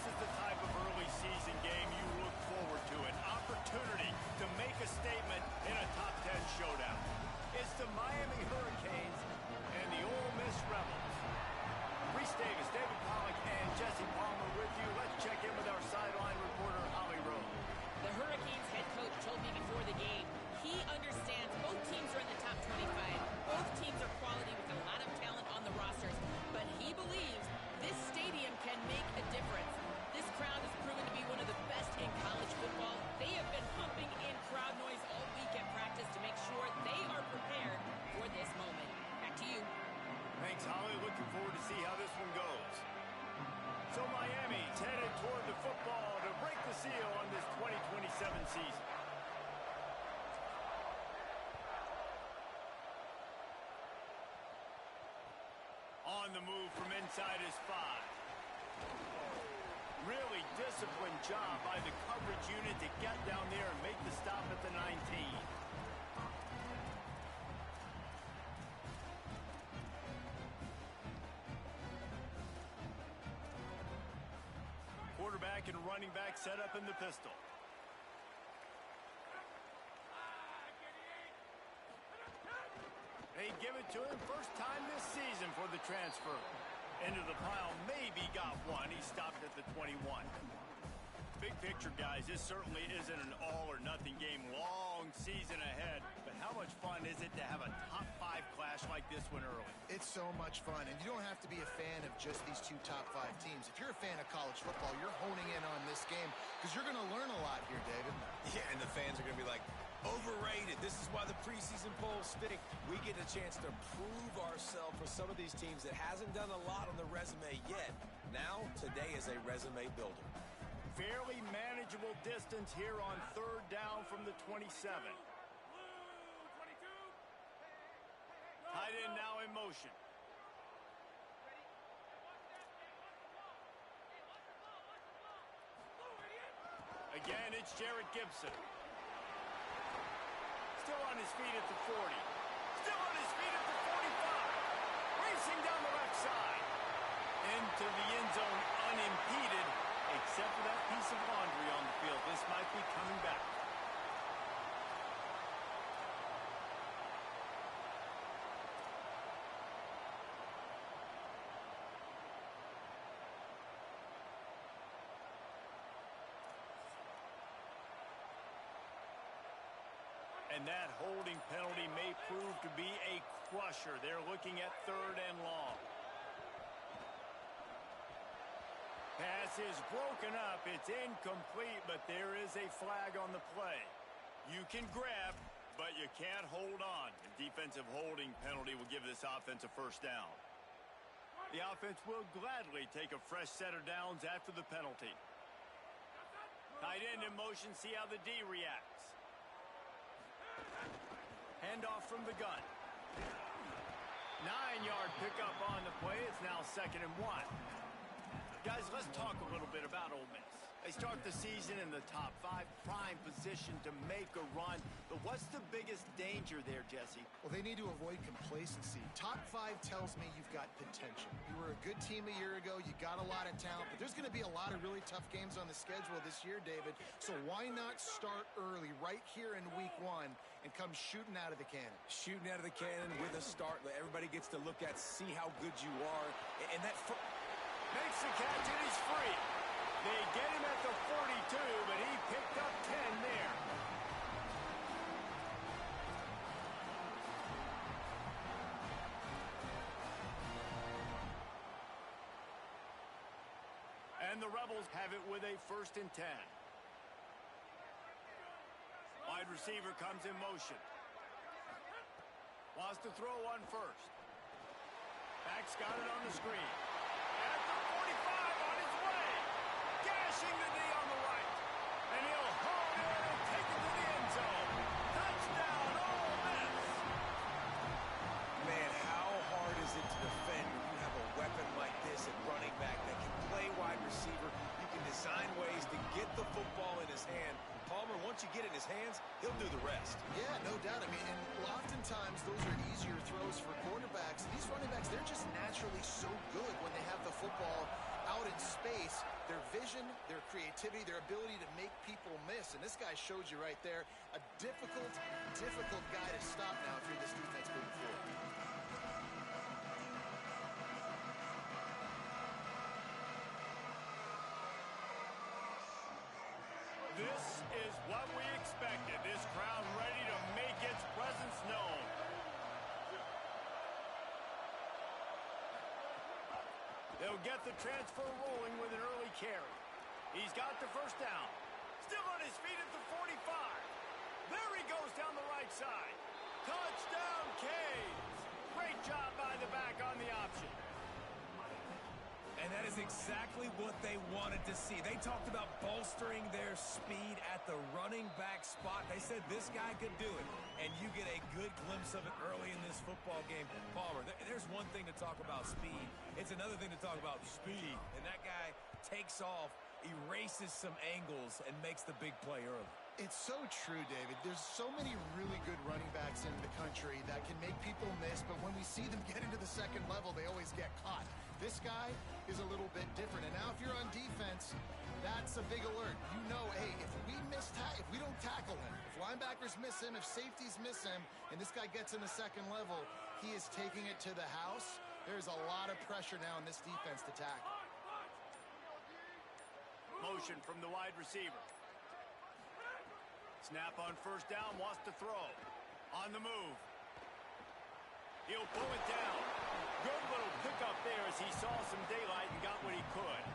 is the type of early season game you look forward to, an opportunity to make a statement in a top 10 showdown. It's the Miami Hurricanes and the Ole Miss Rebels. Reese Davis, David Pollack, and Jesse Palmer with you. Let's check in with our sideline reporter, Holly Rowe. The Hurricanes head coach told me before the game he understands both teams are in the top 25. Both teams are quality with a lot of talent on the rosters, but he believes this stadium can make a difference. This crowd has proven to be one of the best in college football. They have been pumping in crowd noise all week at practice to make sure they are prepared for this moment. Back to you. Thanks, Holly. Looking forward to see how this one goes. So Miami's headed toward the football to break the seal on this 2027 season. On the move from inside his 5. Really disciplined job by the coverage unit to get down there and make the stop at the 19. Quarterback and running back set up in the pistol. They give it to him first time this season for the transfer. Into the pile, maybe got one. He stopped at the 21. Big picture, guys, this certainly isn't an all-or-nothing game. Long season ahead. But how much fun is it to have a top-5 clash like this one early? It's so much fun, and you don't have to be a fan of just these two top-5 teams. If you're a fan of college football, you're honing in on this game because you're going to learn a lot here, David. Yeah, and the fans are going to be like, overrated. This is why the preseason polls stink. We get a chance to prove ourselves for some of these teams that hasn't done a lot on the resume yet. Now, today is a resume builder. Fairly manageable distance here on third down from the 27. Tight end now in motion. Again, it's Jared Gibson. Still on his feet at the 40. Still on his feet at the 45. Racing down the left side. Into the end zone unimpeded. Except for that piece of laundry on the field, this might be coming back. And that holding penalty may prove to be a crusher. They're looking at 3rd and long. Pass is broken up. It's incomplete, but there is a flag on the play. You can grab, but you can't hold on. A defensive holding penalty will give this offense a first down. The offense will gladly take a fresh set of downs after the penalty. Tight end in motion, see how the D reacts. Handoff from the gun. 9-yard pickup on the play. It's now 2nd and 1. Guys, let's talk a little bit about Ole Miss. They start the season in the top 5, prime position to make a run. But what's the biggest danger there, Jesse? Well, they need to avoid complacency. Top 5 tells me you've got potential. You were a good team a year ago. You got a lot of talent. But there's going to be a lot of really tough games on the schedule this year, David. So why not start early right here in week 1 and come shooting out of the cannon? Shooting out of the cannon with a start. Everybody gets to look at, see how good you are. And that... Makes the catch and he's free. They get him at the 42, but he picked up 10 there. And the Rebels have it with a 1st and 10. Wide receiver comes in motion. Wants to throw on first. Back's got it on the screen. At the 45 on his way. Gashing the knee on the right. And he'll haul it and take it to the end zone. Touchdown, Ole Miss. Man, how hard is it to defend when you have a weapon like this at running back that can play wide receiver? You can design ways to get the football in his hand. Palmer, once you get it in his hands, he'll do the rest. Yeah, no doubt. I mean, and oftentimes those are easier throws for quarterbacks. These running backs, they're just naturally so good when they have the football out out in space, their vision, their creativity, their ability to make people miss. And this guy showed you right there, a difficult guy to stop now if you're this defense moving forward. This is what we expected. This crowd ready to make its presence known. They'll get the transfer rolling with an early carry. He's got the first down. Still on his feet at the 45. There he goes down the right side. Touchdown, Canes. Great job by the back on the option. And that is exactly what they wanted to see. They talked about bolstering their speed at the running back spot. They said this guy could do it. And you get a good glimpse of it early in this football game. Palmer, there's one thing to talk about speed. It's another thing to talk about speed. And that guy takes off, erases some angles, and makes the big play early. It's so true, David. There's so many really good running backs in the country that can make people miss, but when we see them get into the second level, they always get caught. This guy is a little bit different. And now if you're on defense, that's a big alert. You know, hey, if we don't tackle him, if linebackers miss him, if safeties miss him, and this guy gets in the second level, he is taking it to the house. There's a lot of pressure now in this defense to tackle. Motion from the wide receiver. Snap on first down, wants to throw. On the move. He'll pull it down. Good little pickup there as he saw some daylight and got what he could.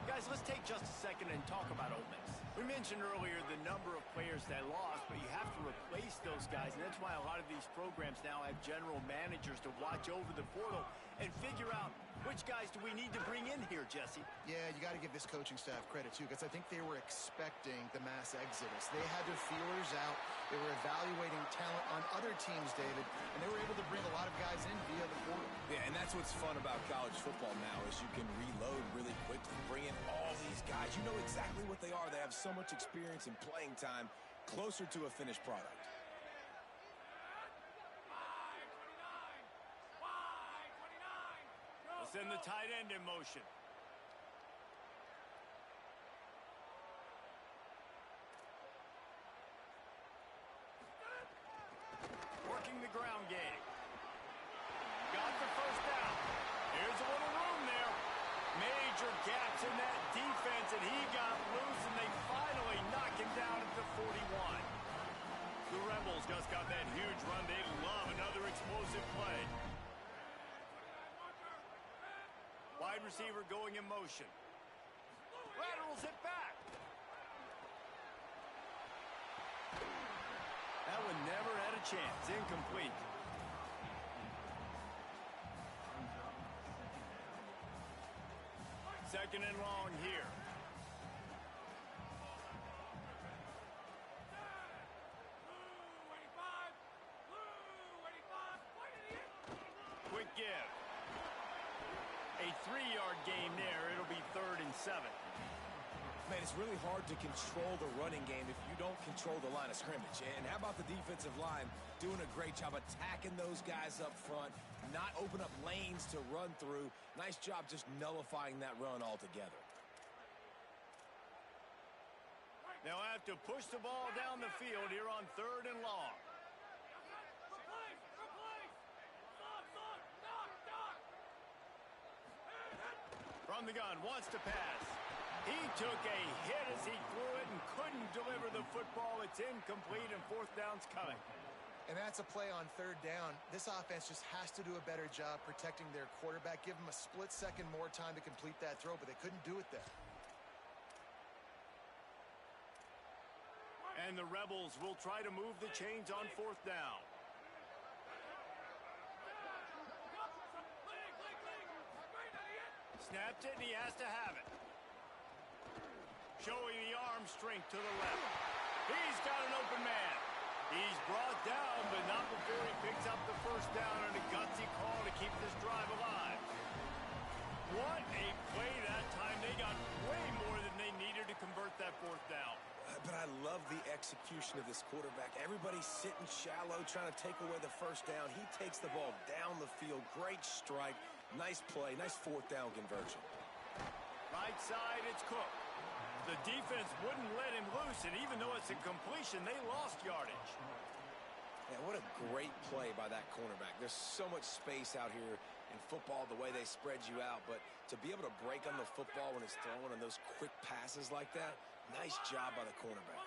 Guys, let's take just a second and talk about Ole Miss. We mentioned earlier the number of players that lost, but you have to replace those guys, and that's why a lot of these programs now have general managers to watch over the portal and figure out which guys do we need to bring in here, Jesse. Yeah, you got to give this coaching staff credit, too, because I think they were expecting the mass exodus. They had their feelers out. They were evaluating talent on other teams, David, and they were able to bring a lot of guys in via the portal. Yeah, and that's what's fun about college football now is you can reload really quickly, bring in all these guys. You know exactly what they are. They have so much experience and playing time closer to a finished product. Send the tight end in motion. Working the ground game. Got the first down. Here's a little room there. Major gaps in that defense, and he got loose, and they finally knock him down at the 41. The Rebels just got that huge run. They love another explosive play. Wide receiver going in motion. Laterals it back. That one never had a chance. Incomplete. Second and long here. Quick give. A 3-yard gain there. It'll be 3rd and 7. Man, it's really hard to control the running game if you don't control the line of scrimmage. And how about the defensive line doing a great job attacking those guys up front, not open up lanes to run through. Nice job just nullifying that run altogether. They'll have to push the ball down the field here on 3rd and long. From the gun, wants to pass. He took a hit as he threw it and couldn't deliver the football. It's incomplete, and 4th down's coming. And that's a play on 3rd down. This offense just has to do a better job protecting their quarterback. Give them a split second more time to complete that throw, but they couldn't do it there. And the Rebels will try to move the chains on 4th down. Snapped it, and he has to have it. Showing the arm strength to the left. He's got an open man. He's brought down, but not before he picks up the first down on a gutsy call to keep this drive alive. What a play that time. They got way more than they needed to convert that 4th down. But I love the execution of this quarterback. Everybody's sitting shallow, trying to take away the first down. He takes the ball down the field. Great strike. Nice play. Nice 4th down conversion. Right side, it's Cook. The defense wouldn't let him loose, and even though it's a completion, they lost yardage. Yeah, what a great play by that cornerback. There's so much space out here in football, the way they spread you out, but to be able to break on the football when it's thrown on those quick passes like that, nice job by the cornerback.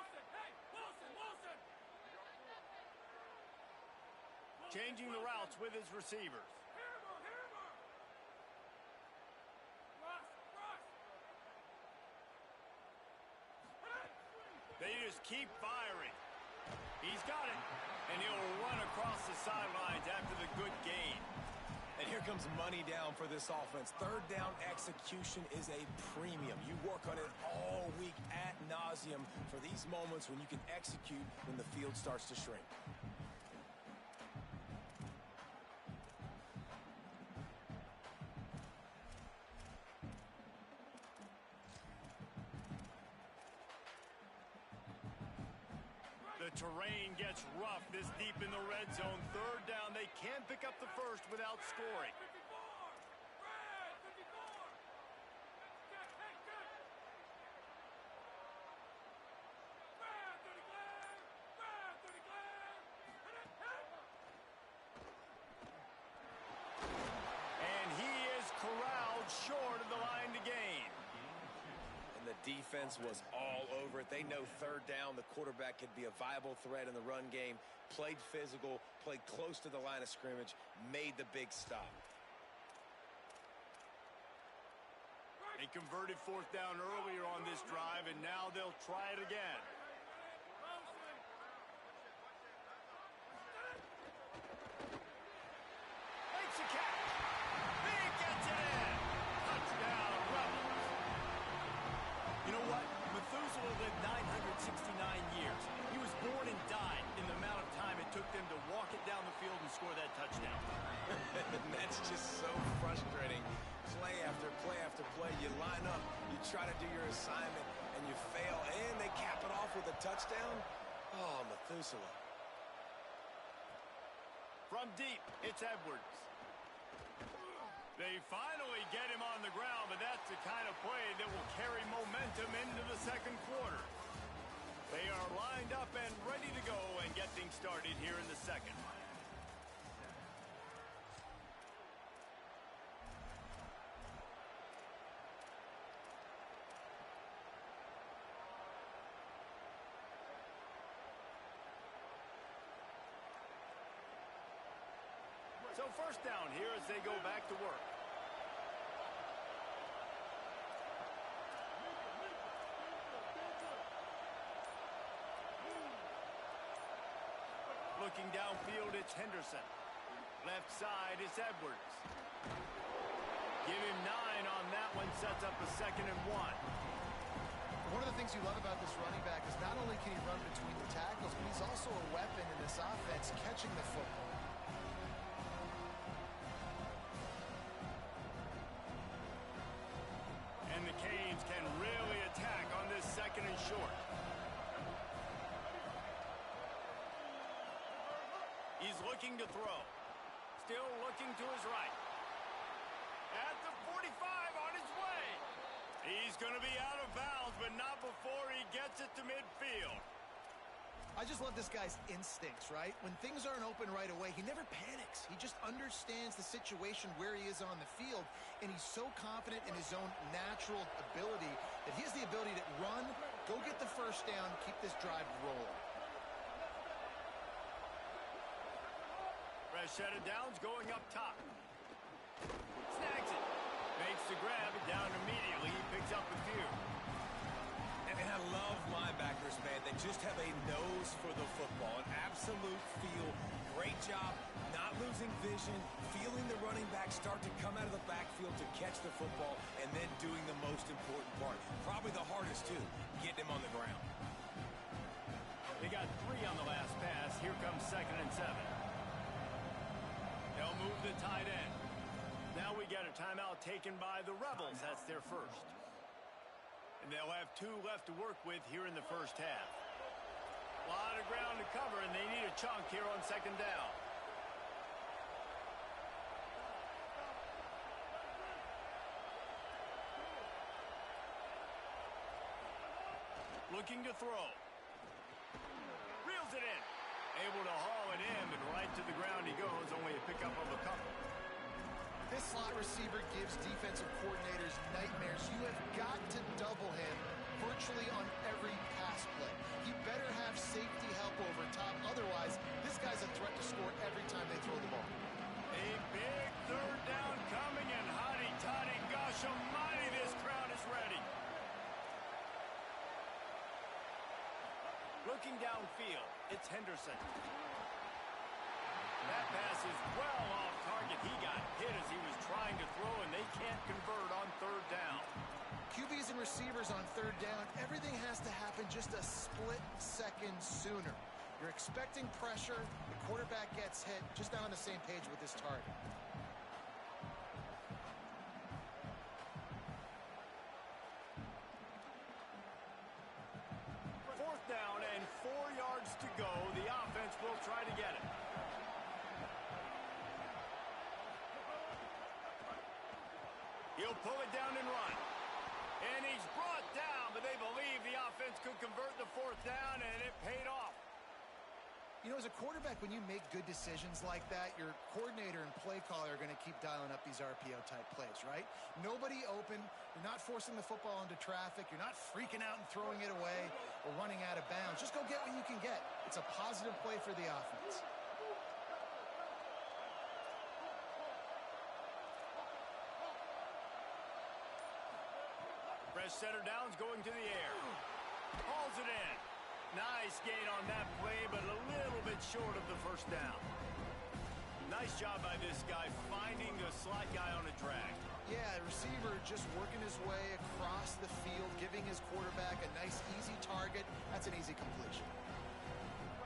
Changing the routes with his receivers. They just keep firing. He's got it, and he'll run across the sidelines after the good gain. And here comes money down for this offense. Third down execution is a premium. You work on it all week ad nauseum for these moments when you can execute when the field starts to shrink. The terrain gets rough this deep in the red zone. Third down, they can't pick up the first without scoring. And he is corralled short of the line to gain. The defense was all over it. They know third down, the quarterback could be a viable threat in the run game. Played physical, played close to the line of scrimmage, made the big stop. They converted fourth down earlier on this drive, and now they'll try it again. Makes a catch. He gets it in. Touchdown, Rebels. You know what? Methuselah lived 969 years. He was born and died in the amount of time it took them to walk it down the field and score that touchdown. And that's just so frustrating. Play after play after play. You line up, you try to do your assignment, and you fail, and they cap it off with a touchdown? Oh, Methuselah. From deep, it's Edwards. They finally get him on the ground, but that's the kind of play that will carry momentum into the second quarter. They are lined up and ready to go and get things started here in the second. So first down here as they go back to work. Looking downfield, it's Henderson. Left side is Edwards. Give him 9 on that one, sets up a 2nd and 1. One of the things you love about this running back is not only can he run between the tackles, but he's also a weapon in this offense, catching the football. And the Canes can really attack on this 2nd and short. He's looking to throw. Still looking to his right. At the 45 on his way. He's going to be out of bounds, but not before he gets it to midfield. I just love this guy's instincts, right? When things aren't open right away, he never panics. He just understands the situation where he is on the field, and he's so confident in his own natural ability that he has the ability to run, go get the first down, keep this drive rolling. Fresh set of downs going up top. Snags it. Makes the grab, down immediately. He picks up a few. And I love linebackers, man. They just have a nose for the football, an absolute feel. Great job not losing vision, feeling the running back start to come out of the backfield to catch the football, and then doing the most important part. Probably the hardest, too, getting him on the ground. They got 3 on the last pass. Here comes 2nd and 7. They'll move the tight end. Now we got a timeout taken by the Rebels. That's their first. And they'll have 2 left to work with here in the first half. A lot of ground to cover, and they need a chunk here on 2nd down. Looking to throw. Reels it in. Able to haul it in, but right to the ground he goes. Only a pickup of a couple. This slot receiver gives defensive coordinators nightmares. You have got to double him virtually on every pass play. He better have safety help over top. Otherwise, this guy's a threat to score every time they throw the ball. A big third down coming, and hotty-toddy, gosh almighty, this crowd is ready. Looking downfield, it's Henderson. That pass is well off target. He got hit as he was trying to throw, and they can't convert on third down. QBs and receivers on third down, everything has to happen just a split second sooner. You're expecting pressure, the quarterback gets hit, just not on the same page with his target. Fourth down and 4 yards to go. The offense will try to get it. He'll pull it down and run. And he's brought down, but they believe the offense could convert the fourth down, and it paid off. You know, as a quarterback, when you make good decisions like that, your coordinator and play caller are going to keep dialing up these RPO-type plays, right? Nobody open. You're not forcing the football into traffic. You're not freaking out and throwing it away or running out of bounds. Just go get what you can get. It's a positive play for the offense. Fresh center down's going to the air. Hauls it in. Nice gain on that play, but a little bit short of the first down. Nice job by this guy finding the slot guy on a drag. Yeah, the receiver just working his way across the field, giving his quarterback a nice, easy target. That's an easy completion.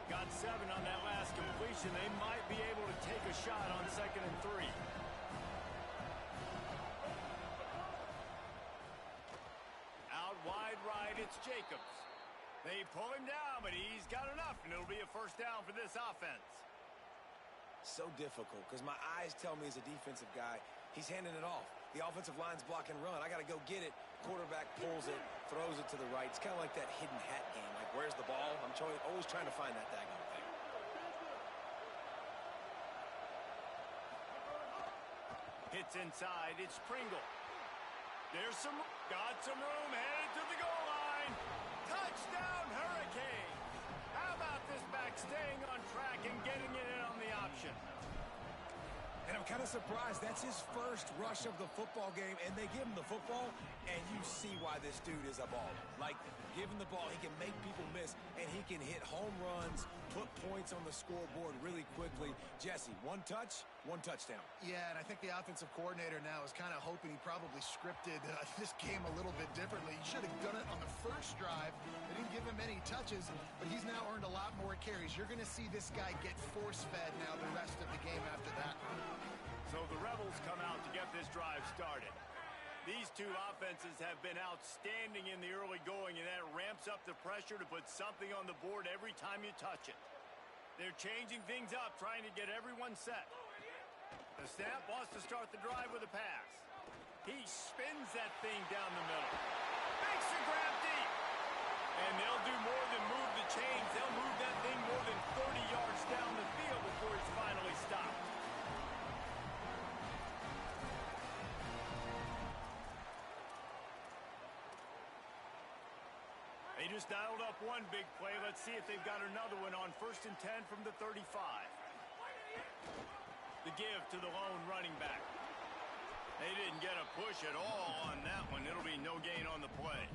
Got 7 on that last completion. They might be able to take a shot on 2nd and 3. Out wide right, it's Jacobs. They pull him down, but he's got enough, and it'll be a first down for this offense. So difficult, because my eyes tell me as a defensive guy, he's handing it off. The offensive line's block and run. I got to go get it. Quarterback pulls it, throws it to the right. It's kind of like that hidden hat game. Like, where's the ball? I'm always trying to find that daggone thing. Hits inside. It's Pringle. There's got some room, headed to the goal line. Touchdown, Hurricane. How about this back staying on track and getting it in on the option? And I'm kind of surprised. That's his first rush of the football game, and they give him the football, and you see why this dude is a baller. Like, give him the ball, he can make people miss, and he can hit home runs, put points on the scoreboard really quickly. Jesse, 1 touch, 1 touchdown. Yeah, and I think the offensive coordinator now is kind of hoping he probably scripted this game a little bit differently. He should have done it on the first drive. They didn't give him any touches, but he's now earned a lot more carries. You're going to see this guy get force-fed now the rest of the game after that. So the Rebels come out to get this drive started. These two offenses have been outstanding in the early going, and that ramps up the pressure to put something on the board every time you touch it. They're changing things up, trying to get everyone set. The snap wants to start the drive with a pass. He spins that thing down the middle. Makes the grab deep. And they'll do more than move the chains. They'll move that thing more than 30 yards down the field before it's finally stopped. They just dialed up one big play. Let's see if they've got another one on 1st and 10 from the 35. The give to the lone running back. They didn't get a push at all on that one. It'll be no gain on the play.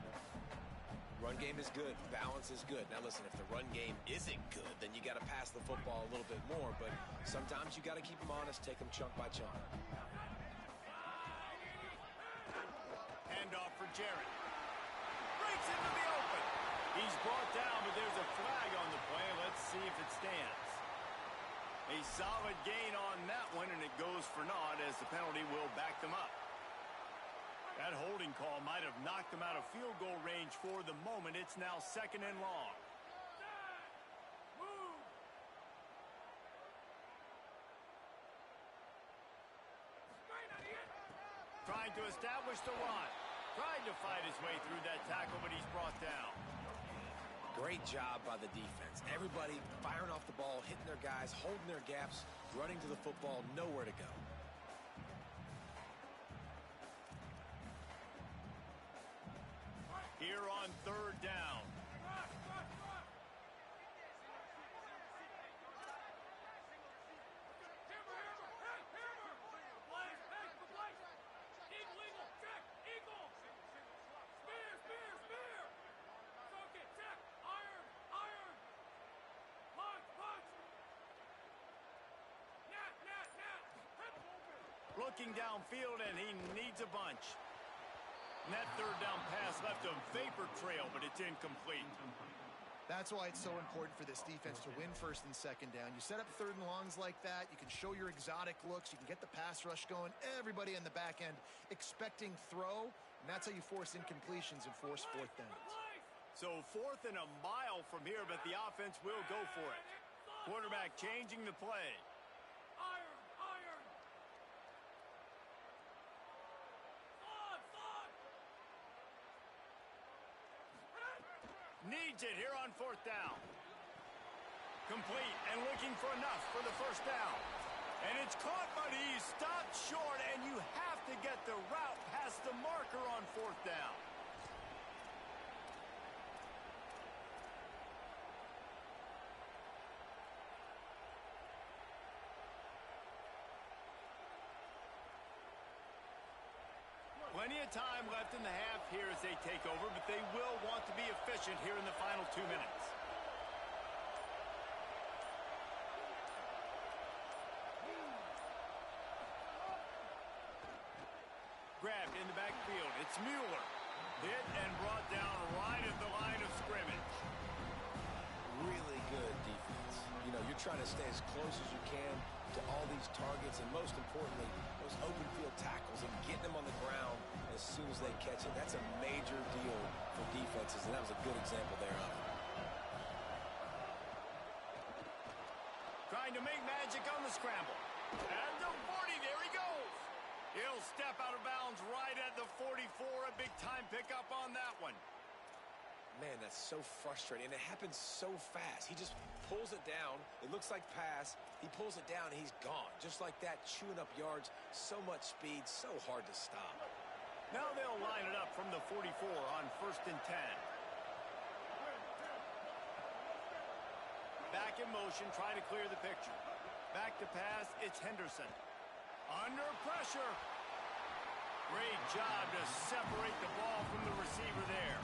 Run game is good. Balance is good. Now, listen, if the run game isn't good, then you got to pass the football a little bit more. But sometimes you got to keep them honest, take them chunk by chunk. Handoff for Jarrett. Breaks into the open. He's brought down, but there's a flag on the play. Let's see if it stands. A solid gain on that one, and it goes for naught as the penalty will back them up. That holding call might have knocked them out of field goal range for the moment. It's now 2nd and long. Trying to establish the run. Tried to fight his way through that tackle, but he's brought down. Great job by the defense. Everybody firing off the ball, hitting their guys, holding their gaps, running to the football, nowhere to go. Here on third down. Looking downfield, and he needs a bunch. And that third down pass left a vapor trail, but it's incomplete. That's why it's so important for this defense to win first and second down. You set up third and longs like that. You can show your exotic looks. You can get the pass rush going. Everybody in the back end expecting throw, and that's how you force incompletions and force fourth downs. So 4th and a mile from here, but the offense will go for it. Quarterback changing the play. Needs it here on 4th down. Complete and looking for enough for the first down. And it's caught, but he stopped short, and you have to get the route past the marker on 4th down. Plenty of time left in the half here as they take over, but they will want to be efficient here in the final 2 minutes. Grabbed in the backfield. It's Mueller. Hit and brought down right at the line of scrimmage. Really good defense. You know, you're trying to stay as close as you can to all these targets, and most importantly, those open field tackles and getting them on the ground as soon as they catch it. That's a major deal for defenses, and that was a good example there of it. Trying to make magic on the scramble. At the 40, there he goes. He'll step out of bounds right at the 44. A big-time pickup on that one. Man, that's so frustrating, and it happens so fast. He just pulls it down. It looks like pass. He pulls it down, and he's gone. Just like that, chewing up yards. So much speed, so hard to stop. Now they'll line it up from the 44 on 1st and 10. Back in motion, try to clear the picture. Back to pass, it's Henderson. Under pressure. Great job to separate the ball from the receiver there.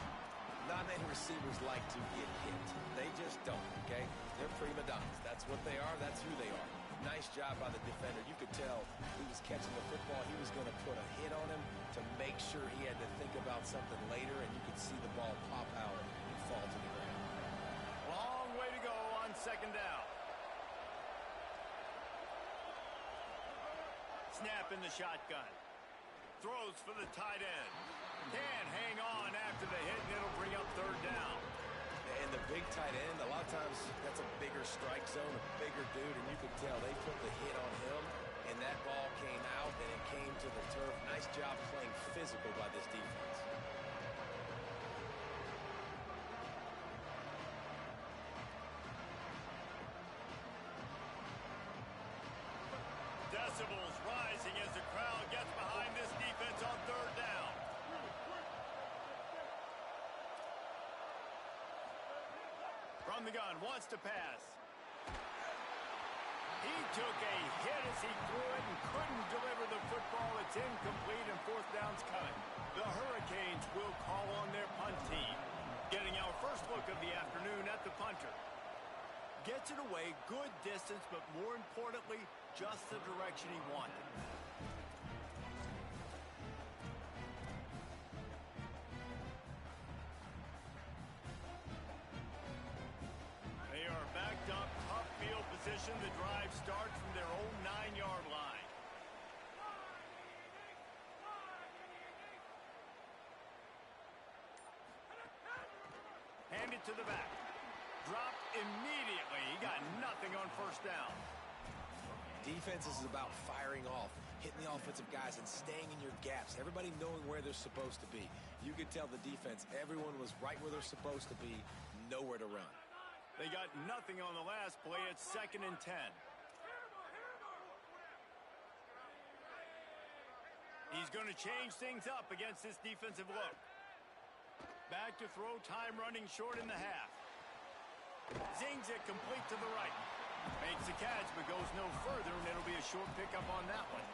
Not many receivers like to get hit. They just don't, okay? They're prima donnas. That's what they are. That's who they are. Nice job by the defender. You could tell he was catching the football. He was going to put a hit on him to make sure he had to think about something later, and you could see the ball pop out and fall to the ground. Long way to go on 2nd down. Snap in the shotgun. Throws for the tight end. Can't hang on after the hit, and it'll bring up 3rd down. And the big tight end, a lot of times that's a bigger strike zone, a bigger dude, and you could tell they put the hit on him, and that ball came out, and it came to the turf. Nice job playing physical by this defense. Decibels rising as the crowd gets behind this defense on 3rd down. From the gun, wants to pass. He took a hit as he threw it and couldn't deliver the football. It's incomplete, and 4th down's coming. The Hurricanes will call on their punt team. Getting our first look of the afternoon at the punter. Gets it away, good distance, but more importantly, just the direction he wanted. They are backed up, tough field position. The drive starts from their own 9-yard line. Hand it to the back. Dropped immediately. He got nothing on 1st down. Defense is about firing off, hitting the offensive guys, and staying in your gaps. Everybody knowing where they're supposed to be. You could tell the defense, everyone was right where they're supposed to be. nowhere to run. They got nothing on the last play. It's 2nd and 10. He's going to change things up against this defensive look. Back to throw, time running short in the half. Zings it complete to the right. Makes the catch, but goes no further, and it'll be a short pickup on that one.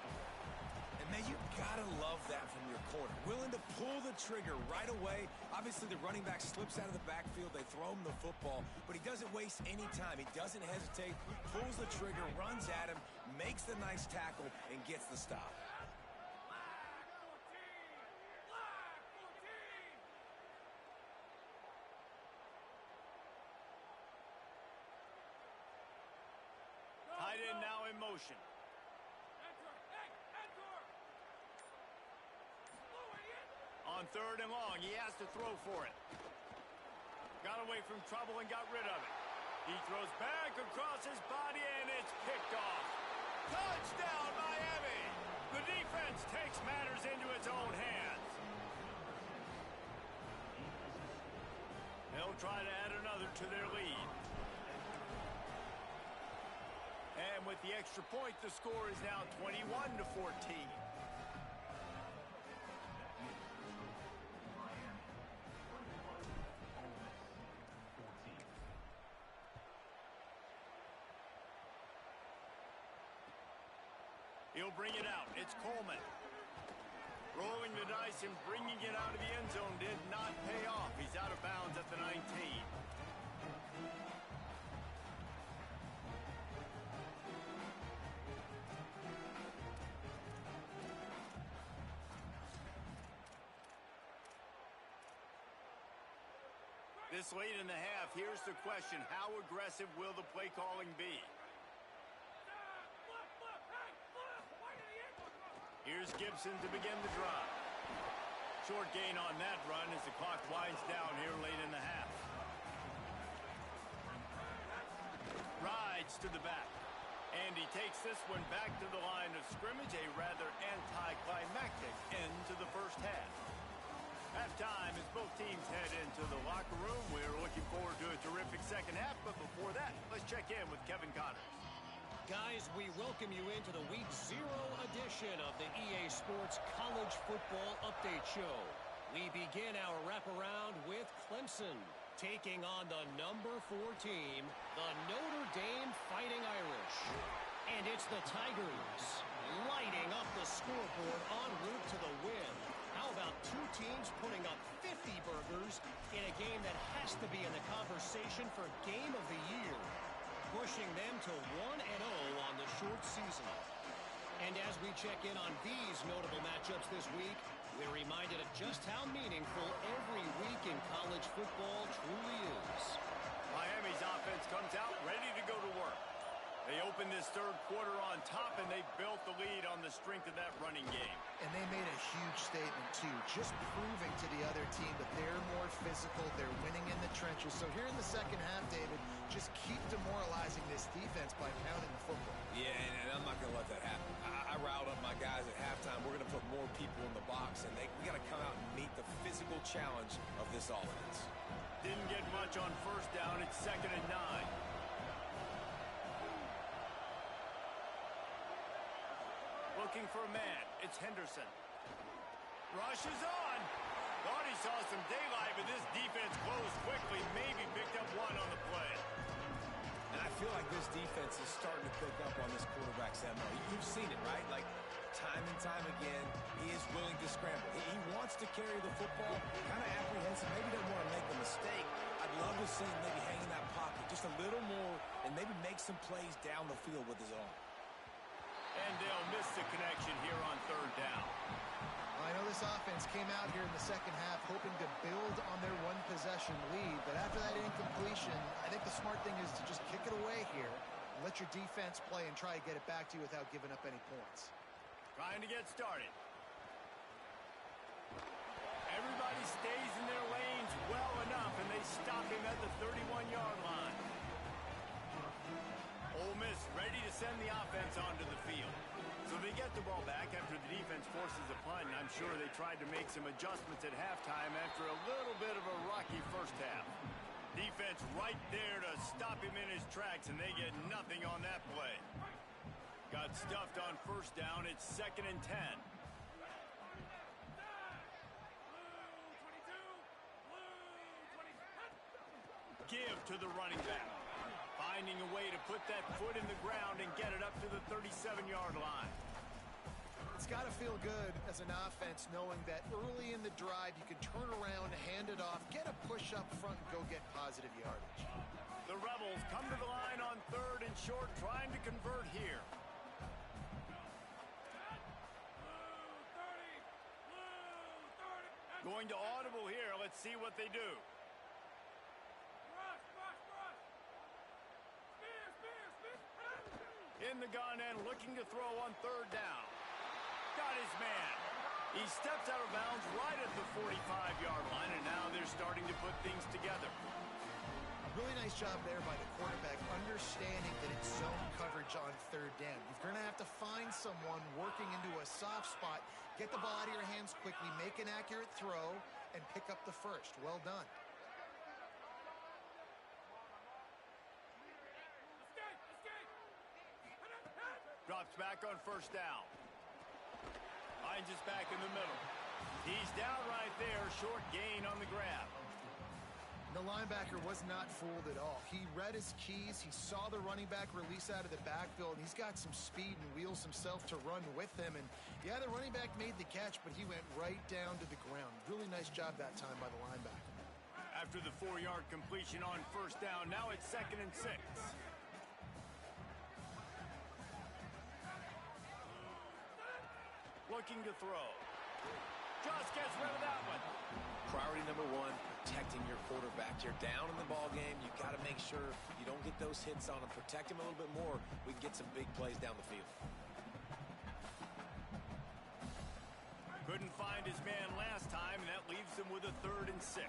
And, man, you got to love that from your corner. Willing to pull the trigger right away. Obviously, the running back slips out of the backfield. They throw him the football, but he doesn't waste any time. He doesn't hesitate, pulls the trigger, runs at him, makes the nice tackle, and gets the stop. Tight end now in motion. On 3rd and long, he has to throw for it. Got away from trouble and got rid of it. He throws back across his body, and it's picked off. Touchdown, Miami! The defense takes matters into its own hands. They'll try to add another to their lead. And with the extra point, the score is now 21-14. He'll bring it out. It's Coleman. Rolling the dice and bringing it out of the end zone did not pay off. He's out of bounds at the 19. This late in the half, here's the question. How aggressive will the play calling be? Here's Gibson to begin the drive. Short gain on that run as the clock winds down here late in the half. Rides to the back. And he takes this one back to the line of scrimmage, a rather anticlimactic end to the first half. Halftime as both teams head into the locker room. We're looking forward to a terrific second half, but before that, let's check in with Kevin Connors. Guys, we welcome you into the Week 0 edition of the EA Sports College Football Update Show. We begin our wraparound with Clemson, taking on the number 4 team, the Notre Dame Fighting Irish. And it's the Tigers lighting up the scoreboard en route to the win. How about 2 teams putting up 50 burgers in a game that has to be in the conversation for Game of the Year, pushing them to 1-0 on the short season. And as we check in on these notable matchups this week, we're reminded of just how meaningful every week in college football truly is. Miami's offense comes out ready to go to work. They opened this third quarter on top, and they built the lead on the strength of that running game. And they made a huge statement, too, just proving to the other team that they're more physical, they're winning in the trenches. So here in the second half, David, just keep demoralizing this defense by pounding the football. Yeah, and I'm not going to let that happen. I riled up my guys at halftime. We're going to put more people in the box, and we got to come out and meet the physical challenge of this offense. Didn't get much on first down. It's 2nd and 9. Looking for a man. It's Henderson. Rushes on. Thought he saw some daylight, but this defense closed quickly. Maybe picked up 1 on the play. And I feel like this defense is starting to pick up on this quarterback's MO. You've seen it, right? Like, time and time again, he is willing to scramble. He wants to carry the football, kind of apprehensive, maybe doesn't want to make a mistake. I'd love to see him maybe hang in that pocket just a little more and maybe make some plays down the field with his arm. And they'll miss the connection here on 3rd down. I know this offense came out here in the second half hoping to build on their one-possession lead, but after that incompletion, I think the smart thing is to just kick it away here and let your defense play and try to get it back to you without giving up any points. Trying to get started. Everybody stays in their lanes well enough, and they stop him at the 31-yard line. Ole Miss ready to send the offense onto the field. So they get the ball back after the defense forces a punt, and I'm sure they tried to make some adjustments at halftime after a little bit of a rocky first half. Defense It's right there to stop him in his tracks, and they get nothing on that play. Got stuffed on first down. It's 2nd and 10. Give to the running back. Finding a way to put that foot in the ground and get it up to the 37-yard line. It's got to feel good as an offense knowing that early in the drive you can turn around, hand it off, get a push up front, and go get positive yardage. The Rebels come to the line on 3rd and short, trying to convert here. Going to audible here. Let's see what they do. In the gun and looking to throw on 3rd down. Got his man. He steps out of bounds right at the 45-yard line, and now they're starting to put things together. Really nice job there by the quarterback, understanding that it's zone coverage on 3rd down. You're going to have to find someone working into a soft spot, get the ball out of your hands quickly, make an accurate throw, and pick up the first. Well done. Drops back on 1st down. Finds his back in the middle. He's down right there, short gain on the grab. The linebacker was not fooled at all. He read his keys. He saw the running back release out of the backfield, and he's got some speed and wheels himself to run with him. And yeah, the running back made the catch, but he went right down to the ground. Really nice job that time by the linebacker. After the 4-yard completion on 1st down, now it's 2nd and 6. Looking to throw. Just gets rid of that one. Priority number 1, protecting your quarterback. You're down in the ball game. You got to make sure you don't get those hits on him. Protect him a little bit more. We can get some big plays down the field. Couldn't find his man last time, and that leaves him with a 3rd and 6.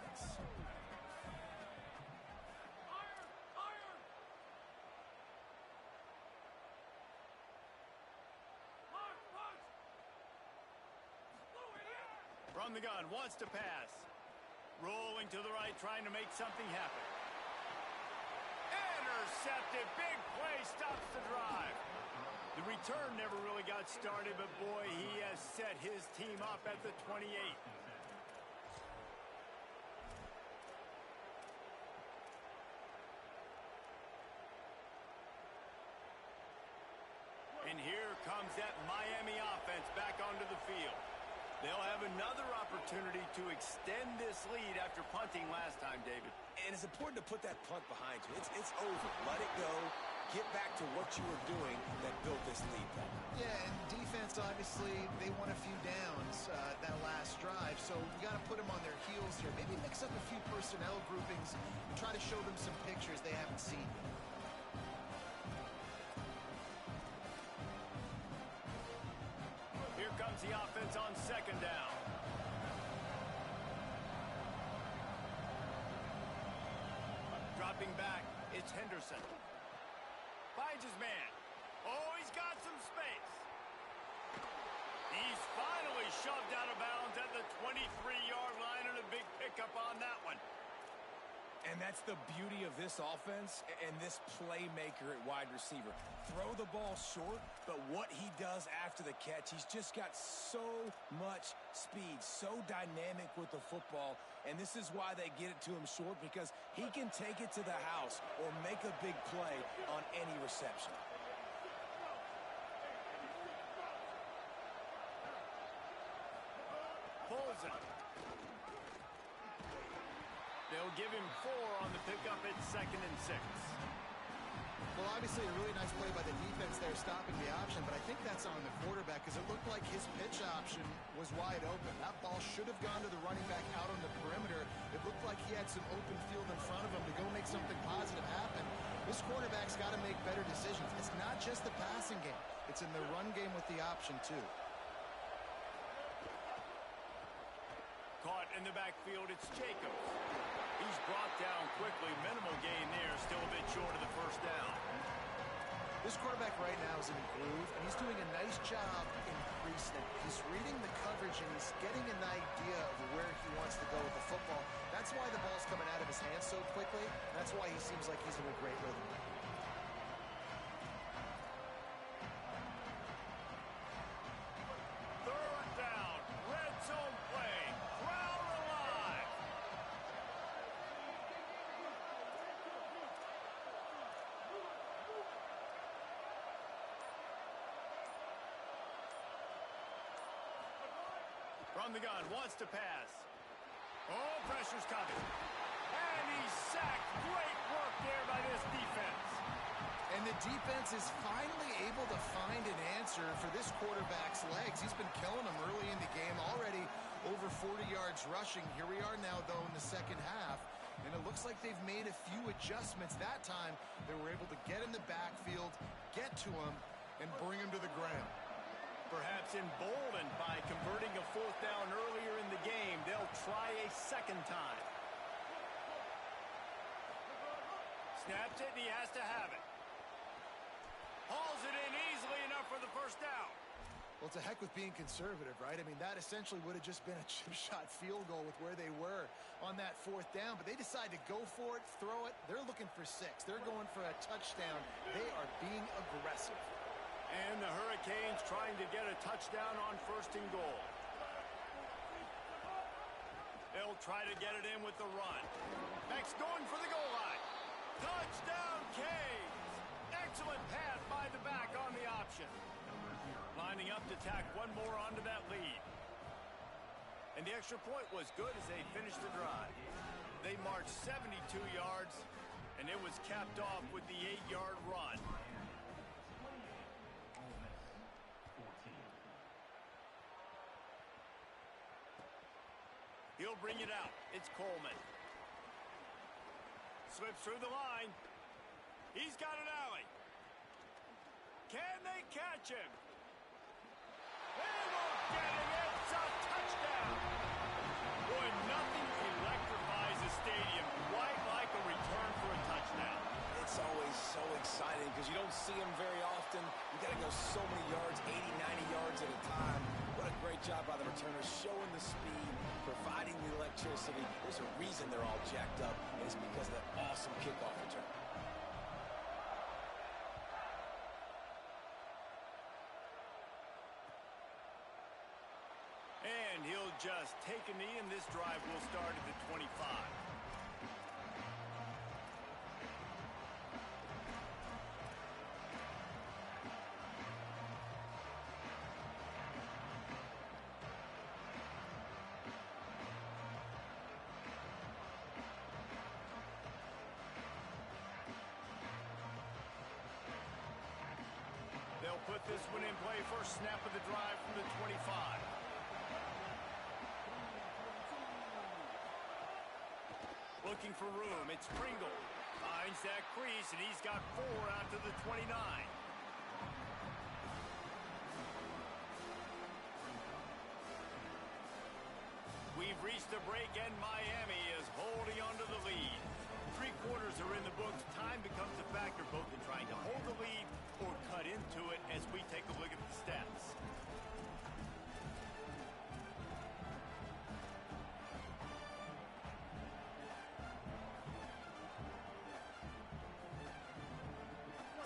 From the gun, wants to pass. Rolling to the right, trying to make something happen. Intercepted. Big play, stops the drive. The return never really got started, but boy, he has set his team up at the 28. And here comes that Miami offense back onto the field. They'll have another opportunity to extend this lead after punting last time, David. And it's important to put that punt behind you. It's over. Let it go. Get back to what you were doing that built this lead. Yeah, and defense, obviously, they won a few downs that last drive, so you got to put them on their heels here. Maybe mix up a few personnel groupings and try to show them some pictures they haven't seen. Here comes the offense on 2nd down. Dropping back, it's Henderson. Finds his man. Oh, he's got some space. He's finally shoved out of bounds at the 23-yard line, and a big pickup on that one. And that's the beauty of this offense and this playmaker at wide receiver. Throw the ball short, but what he does after the catch, he's just got so much speed, so dynamic with the football, and this is why they get it to him short, because he can take it to the house or make a big play on any reception. Pulls it. They'll give him 4 on the pickup at 2nd and 6. Well, obviously a really nice play by the defense there stopping the option, but I think that's on the quarterback because it looked like his pitch option was wide open. That ball should have gone to the running back out on the perimeter. It looked like he had some open field in front of him to go make something positive happen. This quarterback's got to make better decisions. It's not just the passing game. It's in the run game with the option, too. Caught in the backfield, it's Jacobs. He's brought down quickly. Minimal gain there, still a bit short of the 1st down. This quarterback right now is in a groove, and he's doing a nice job increasing it. He's reading the coverage, and he's getting an idea of where he wants to go with the football. That's why the ball's coming out of his his hands so quickly. That's why he seems like he's in a great rhythm right now. Third down, red zone play, crowd alive. From the gun, wants to pass. Oh, pressure's coming. And he's sacked. Great work there by this defense. And the defense is finally able to find an answer for this quarterback's legs. He's been killing them early in the game, already over 40 yards rushing. Here we are now, though, in the second half. And it looks like they've made a few adjustments. That time, they were able to get in the backfield, get to him, and bring him to the ground. Perhaps emboldened by converting a fourth down earlier in the game, they'll try a second time. Snaps it, and he has to have it. Hauls it in easily enough for the first down. Well, to heck with being conservative, right? I mean, that essentially would have just been a chip shot field goal with where they were on that fourth down. But they decide to go for it, throw it. They're looking for 6. They're going for a touchdown. They are being aggressive. And the Hurricanes trying to get a touchdown on first and goal. They'll try to get it in with the run. Max going for the goal line. Touchdown, Canes! Excellent pass by the back on the option. Lining up to tack one more onto that lead. And the extra point was good as they finished the drive. They marched 72 yards, and it was capped off with the 8-yard run. He'll bring it out. It's Coleman. Slips through the line. He's got an alley. Can they catch him? They won't get him. It's a touchdown. Boy, nothing electrifies a stadium quite like a return for a touchdown. It's always so exciting because you don't see them very often. You got to go so many yards, 80, 90 yards at a time. What a great job by the returners, showing the speed, providing the electricity. There's a reason they're all jacked up, and it's because of that awesome kickoff return. And he'll just take a knee, and this drive will start at the 25. They'll put this one in play. First snap of the drive from the 25. Looking for room. It's Pringle. Finds that crease, and he's got 4 out to the 29. We've reached the break, and Miami is holding on to the lead. 3 quarters are in the books. Time becomes a factor, both in trying to hold the lead or cut into it as we take a look at the stats.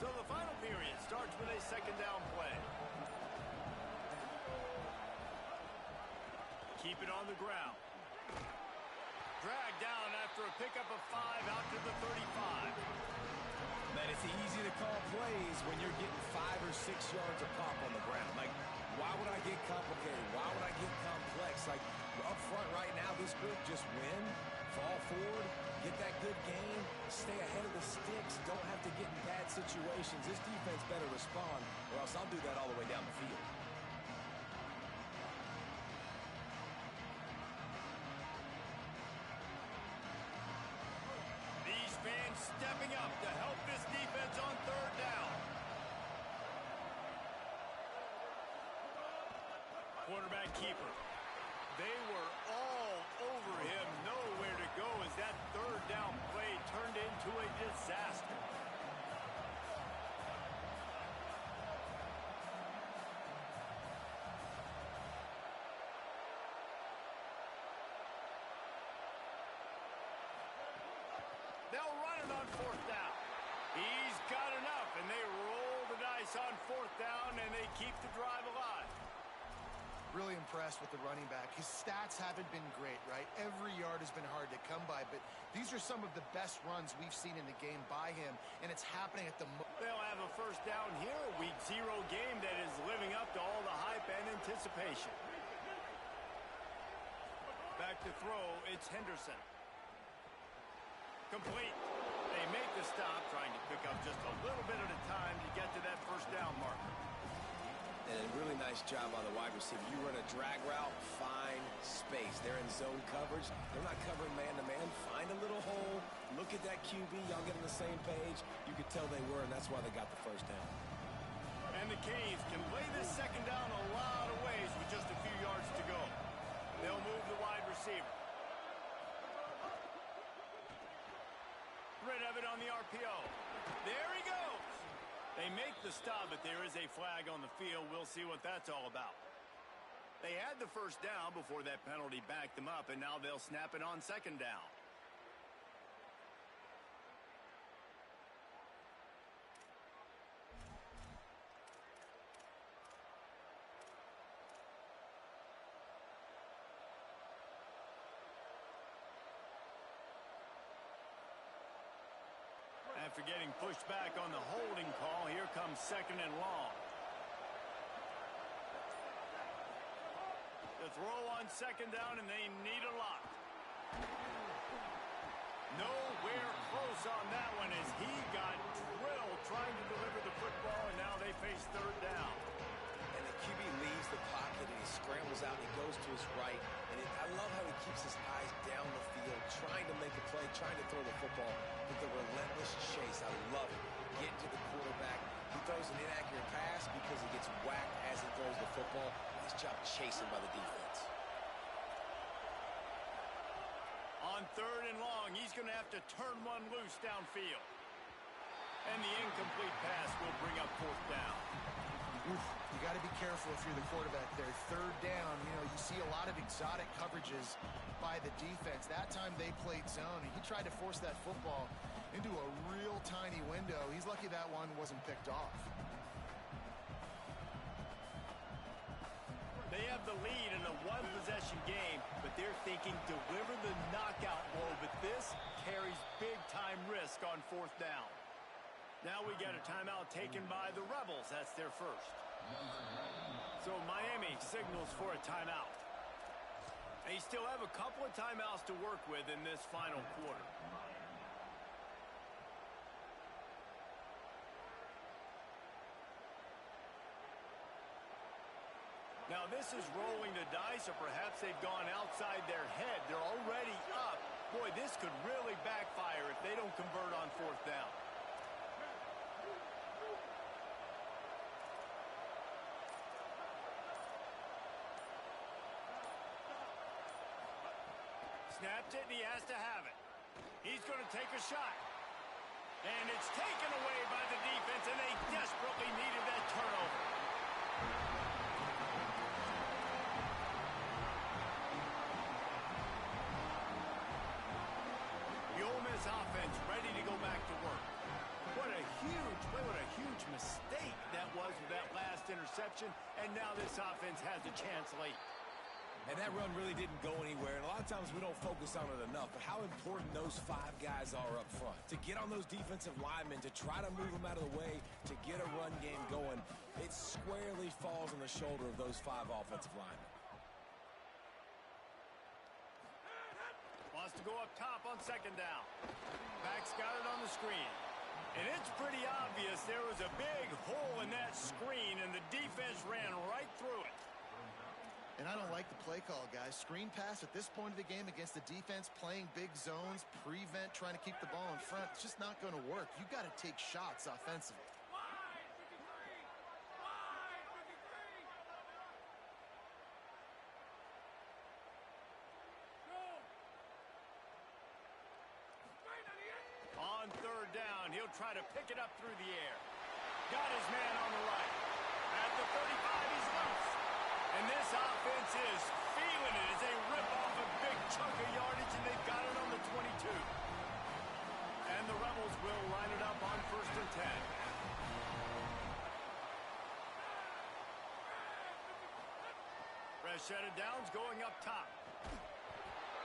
So the final period starts with a second down play. Keep it on the ground. Dragged down after a pickup of 5 out to the 35. Man, it's easy to call plays when you're getting 5 or 6 yards of pop on the ground. Like, why would I get complicated? Why would I get complex? Like, up front right now, this group just win, fall forward, get that good game, stay ahead of the sticks, don't have to get in bad situations. This defense better respond, or else I'll do that all the way down the field. These fans stepping up to help this defense on third down. Quarterback keeper. They were all over him, nowhere to go as that third down play turned into a disaster. fourth down. He's got enough, and they roll the dice on fourth down, and they keep the drive alive. Really impressed with the running back. His stats haven't been great, right? Every yard has been hard to come by, but these are some of the best runs we've seen in the game by him, and it's happening at the They'll have a first down here, a Week 0 game that is living up to all the hype and anticipation. Back to throw, it's Henderson. Complete. They make the stop, trying to pick up just a little bit at a time to get to that first down marker. And a really nice job on the wide receiver. You run a drag route, find space. They're in zone coverage. They're not covering man-to-man. Find a little hole. Look at that QB. Y'all get on the same page. You could tell they were, and that's why they got the first down. And the Canes can play this second down a lot of ways with just a few yards to go. They'll move the wide receiver. Rid of it on the RPO. There he goes. They make the stop, but there is a flag on the field. We'll see what that's all about. They had the first down before that penalty backed them up, and now they'll snap it on second down. After getting pushed back on the holding call, here comes second and long. The throw on second down, and they need a lot. Nowhere close on that one as he got drilled trying to deliver the football, and now they face third down. And the QB leaves the pocket, and he scrambles out, and he goes to his right. And I love how he keeps his eyes down the field, trying to make a play, trying to throw the football with the relentless chase. I love it. Getting to the quarterback. He throws an inaccurate pass because he gets whacked as he throws the football. Nice job chasing by the defense. On third and long, he's going to have to turn one loose downfield. And the incomplete pass will bring up fourth down. Oof, you got to be careful if you're the quarterback there. Third down, you see a lot of exotic coverages by the defense. That time they played zone, and he tried to force that football into a real tiny window. He's lucky that one wasn't picked off. They have the lead in a one-possession game, but they're thinking deliver the knockout blow, but this carries big-time risk on fourth down. Now we get a timeout taken by the Rebels. That's their first. So Miami signals for a timeout. They still have a couple of timeouts to work with in this final quarter. Now this is rolling the dice, or perhaps they've gone outside their head. They're already up. Boy, this could really backfire if they don't convert on fourth down. Snapped it, and he has to have it. He's going to take a shot. And it's taken away by the defense, and they desperately needed that turnover. The Ole Miss offense ready to go back to work. What a huge play, what a huge mistake that was with that last interception, and now this offense has a chance late. And that run really didn't go anywhere, and a lot of times we don't focus on it enough, but how important those five guys are up front. To get on those defensive linemen, to try to move them out of the way, to get a run game going, it squarely falls on the shoulder of those five offensive linemen. Wants to go up top on second down. Back's got it on the screen. And it's pretty obvious there was a big hole in that screen, and the defense ran right through it. And I don't like the play call, guys. Screen pass at this point of the game against the defense, playing big zones, prevent, trying to keep the ball in front. It's just not going to work. You got to take shots offensively. On third down, he'll try to pick it up through the air. Got his man on the right. At the 35, he's loose. And this offense is feeling it as they rip off a big chunk of yardage, and they've got it on the 22. And the Rebels will set of downs going up top.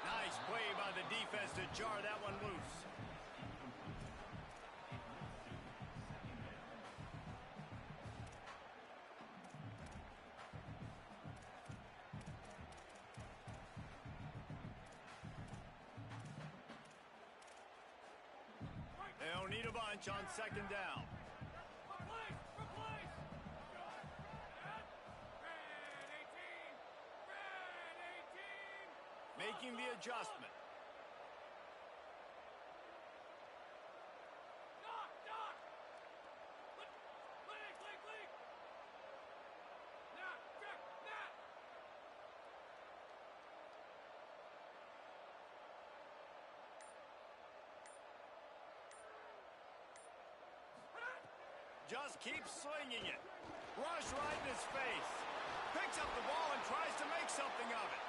Nice play by the defense to jar that one loose. They'll need a bunch on second down. Making the adjustment. Just keeps slinging it. Rush right in his face. Picks up the ball and tries to make something of it.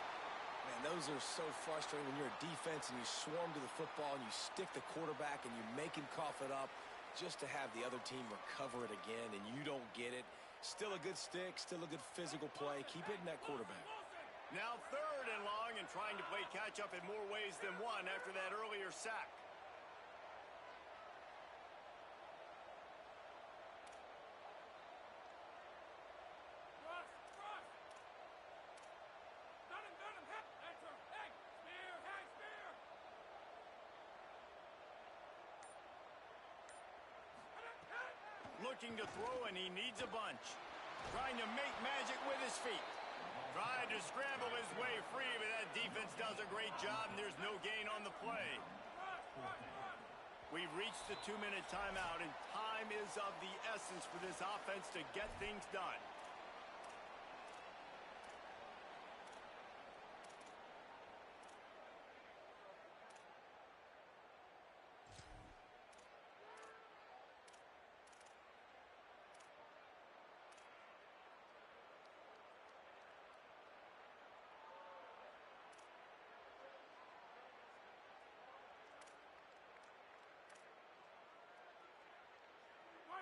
Man, those are so frustrating when you're a defense and you swarm to the football and you stick the quarterback and you make him cough it up just to have the other team recover it again and you don't get it. Still a good stick, still a good physical play. Keep hitting that quarterback. Now 3rd and long and trying to play catch up in more ways than one after that earlier sack. Looking to throw, and he needs a bunch. Trying to make magic with his feet. Tried to scramble his way free, but that defense does a great job, and there's no gain on the play. We've reached the 2-minute timeout, and time is of the essence for this offense to get things done.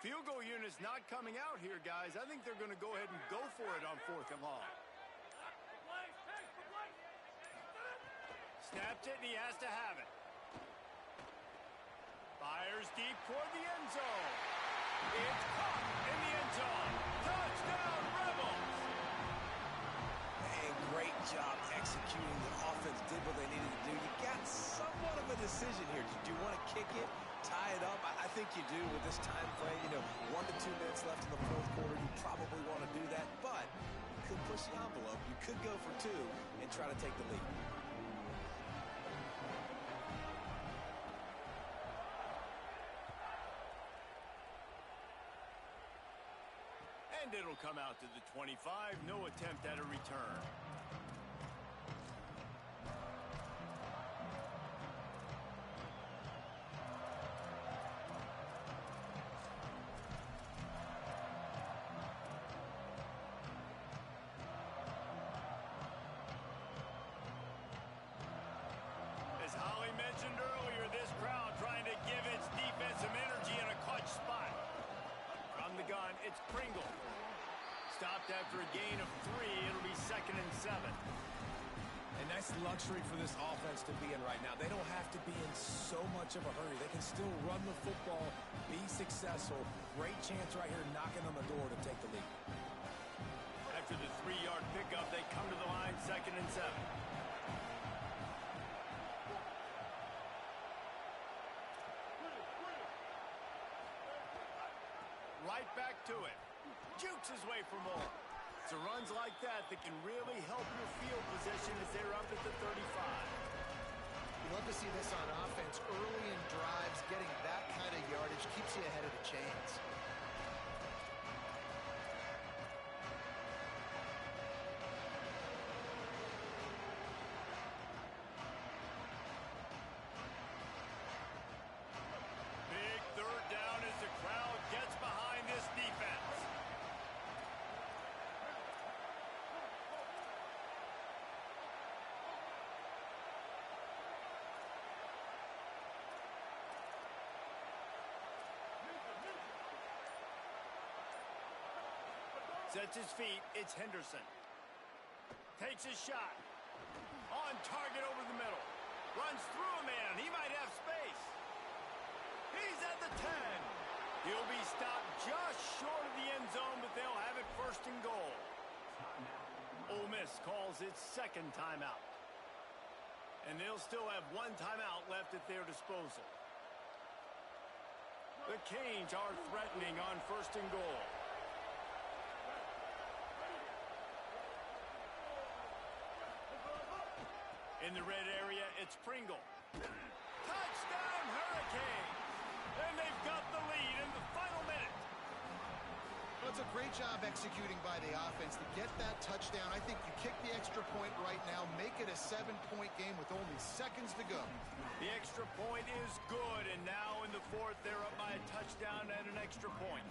Field goal unit's not coming out here, guys. I think they're going to go ahead and go for it on 4th and long. Snapped it, and he has to have it. Fires deep toward the end zone. It's caught in the end zone. Touchdown, Rebels! And great job executing. The offense did what they needed to do. You got somewhat of a decision here. Do you want to kick it, tie it up? I think you do with this time frame. 1 to 2 minutes left in the 4th quarter. You probably want to do that, but you could push the envelope. You could go for 2 and try to take the lead. And it'll come out to the 25. No attempt at a return. As Holly mentioned earlier, this crowd trying to give its defense some energy in a clutch spot. From the gun, it's Pringle. Stopped after a gain of 3. It'll be 2nd and 7. And that's luxury for this offense to be in right now. They don't have to be in so much of a hurry. They can still run the football, be successful. Great chance right here knocking on the door to take the lead. After the 3-yard pickup, they come to the line 2nd and 7. Right back to it. Jukes his way for more. It's runs like that can really help your field position as they're up at the 35. You love to see this on offense. Early in drives, getting that kind of yardage keeps you ahead of the chains. Big 3rd down as the crowd gets behind this defense. Sets his feet. It's Henderson. Takes his shot. On target over the middle. Runs through a man. He might have space. He's at the 10. He'll be stopped just short of the end zone, but they'll have it first and goal. Ole Miss calls its second timeout. And they'll still have one timeout left at their disposal. The Canes are threatening on first and goal. In the red area, it's Pringle. Touchdown, Hurricane! And they've got the lead in the final minute. Well, it's a great job executing by the offense to get that touchdown. I think you kick the extra point right now, make it a 7-point game with only seconds to go. The extra point is good, and now in the fourth, they're up by a touchdown and an extra point.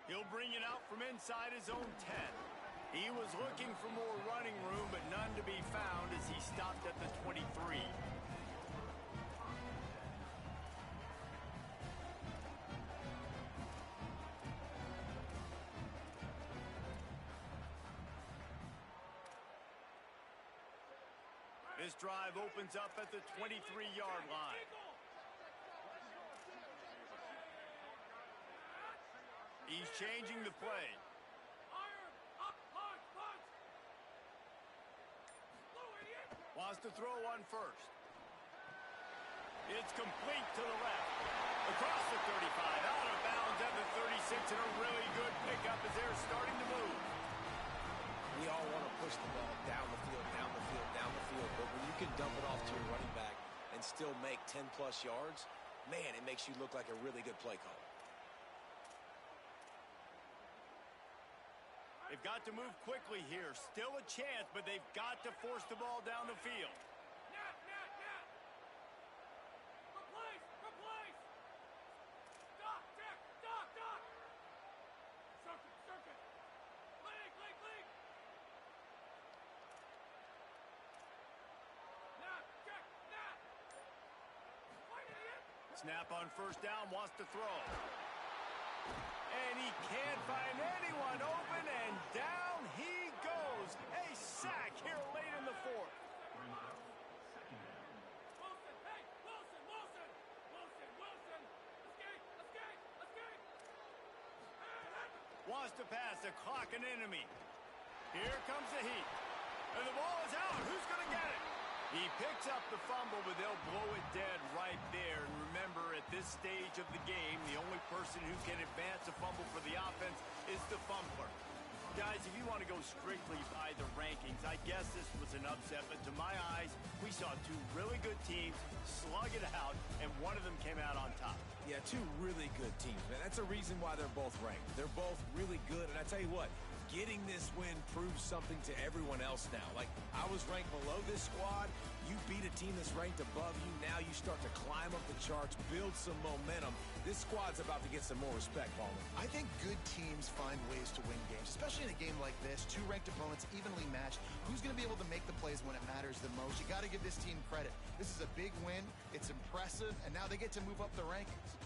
He'll bring it out from inside his own 10. He was looking for more running room, but none to be found as he stopped at the 23. This drive opens up at the 23-yard line. He's changing the play. Wants to throw on first. It's complete to the left. Across the 35, out of bounds at the 36, and a really good pickup as they're starting to move. We all want to push the ball down the field, down the field, down the field, but when you can dump it off to your running back and still make 10-plus yards, man, it makes you look like a really good play caller. They've got to move quickly here. Still a chance, but they've got to force the ball down the field. Replace! Doc! Circuit! League! Nap! Fight idiot! Snap on first down, wants to throw. And he can't find anyone open, and down he goes. A sack here late in the fourth. Wilson! Escape! Wants to pass a clock an enemy. Here comes the heat. And the ball is out. Who's going to get it? He picks up the fumble, but they'll blow it dead right there. And remember, at this stage of the game, the only person who can advance a fumble for the offense is the fumbler. Guys, if you want to go strictly by the rankings, I guess this was an upset. But to my eyes, we saw two really good teams slug it out, and one of them came out on top. Yeah, two really good teams, man. That's a reason why they're both ranked. They're both really good, and I tell you what, getting this win proves something to everyone else now. Like, I was ranked below this squad. You beat a team that's ranked above you. Now you start to climb up the charts, build some momentum. This squad's about to get some more respect, Paul. I think good teams find ways to win games, especially in a game like this. Two ranked opponents evenly matched. Who's going to be able to make the plays when it matters the most? You got to give this team credit. This is a big win. It's impressive, and now they get to move up the rankings.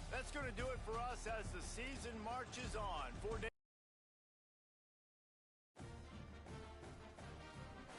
That's going to do it for us as the season marches on. For